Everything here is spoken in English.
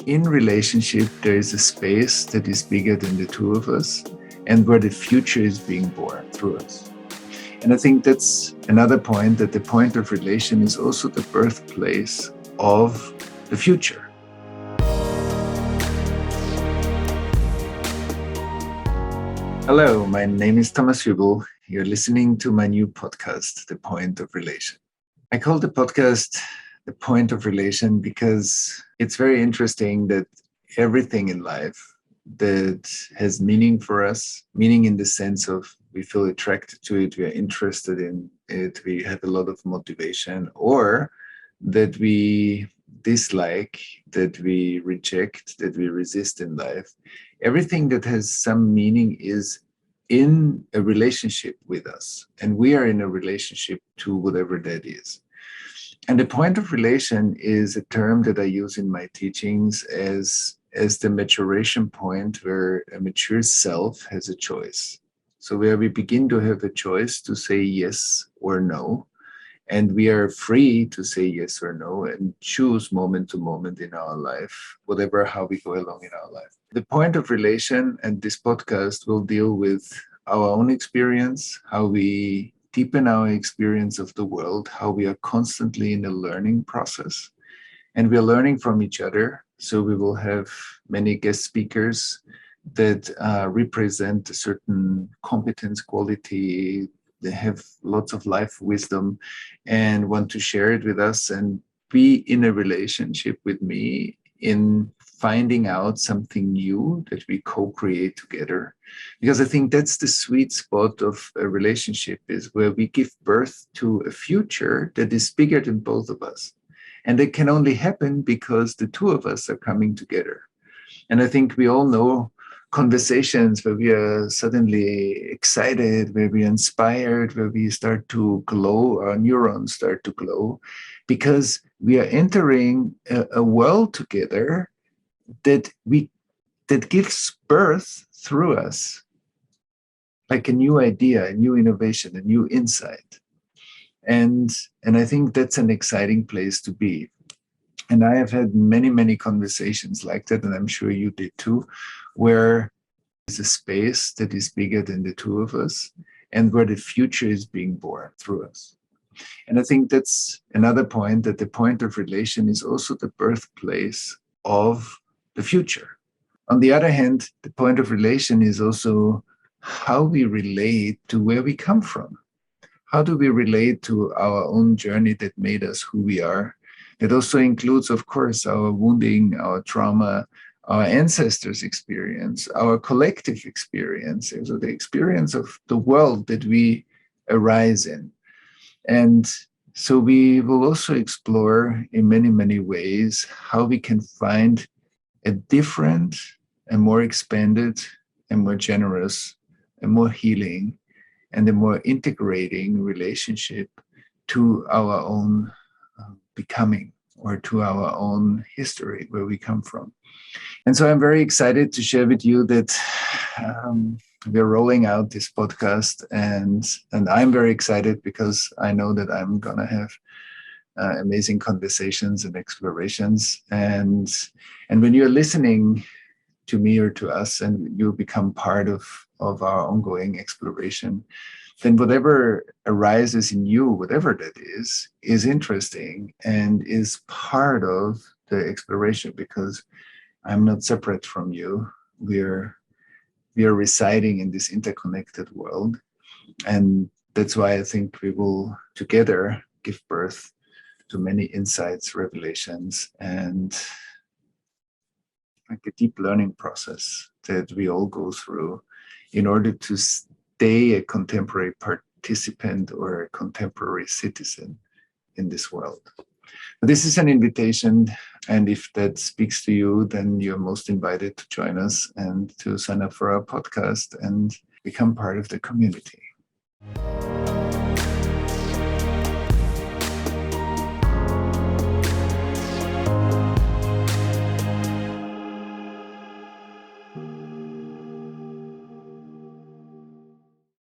In relationship, there is a space that is bigger than the two of us and where the future is being born through us. And I think that's another point, that the point of relation is also the birthplace of the future. Hello, my name is Thomas Hübl. You're listening to my new podcast, The Point of Relation. I call the podcast The Point of Relation because it's very interesting that everything in life that has meaning for us, meaning in the sense of we feel attracted to it, we are interested in it, we have a lot of motivation, or that we dislike, that we reject, that we resist in life. Everything that has some meaning is in a relationship with us, and we are in a relationship to whatever that is. And the point of relation is a term that I use in my teachings as the maturation point where a mature self has a choice. So where we begin to have a choice to say yes or no, and we are free to say yes or no and choose moment to moment in our life, whatever, how we go along in our life. The point of relation and this podcast will deal with our own experience, how we deepen our experience of the world, how we are constantly in a learning process. And we are learning from each other. So we will have many guest speakers that represent a certain competence, quality. They have lots of life wisdom and want to share it with us and be in a relationship with me in finding out something new that we co-create together. Because I think that's the sweet spot of a relationship, is where we give birth to a future that is bigger than both of us. And it can only happen because the two of us are coming together. And I think we all know conversations where we are suddenly excited, where we are inspired, where we start to glow, our neurons start to glow, because we are entering a world together that gives birth through us, like a new idea, a new innovation, a new insight. And I think that's an exciting place to be. And I have had many, many conversations like that, and I'm sure you did too, where there's a space that is bigger than the two of us and where the future is being born through us. And I think that's another point, that the point of relation is also the birthplace of the future. On the other hand, the point of relation is also how we relate to where we come from. How do we relate to our own journey that made us who we are? It also includes, of course, our wounding, our trauma, our ancestors' experience, our collective experience, so the experience of the world that we arise in. And so we will also explore in many, many ways how we can find a different, a more expanded, a more generous, a more healing, and a more integrating relationship to our own becoming, or to our own history, where we come from. And so I'm very excited to share with you that we're rolling out this podcast, and I'm very excited because I know that I'm going to have amazing conversations and explorations. And when you're listening to me or to us, and you become part of our ongoing exploration, then whatever arises in you, whatever that is interesting and is part of the exploration, because I'm not separate from you. We are residing in this interconnected world. And that's why I think we will together give birth to many insights, revelations, and like a deep learning process that we all go through in order to stay a contemporary participant or a contemporary citizen in this world. This is an invitation, and if that speaks to you, then you're most invited to join us and to sign up for our podcast and become part of the community.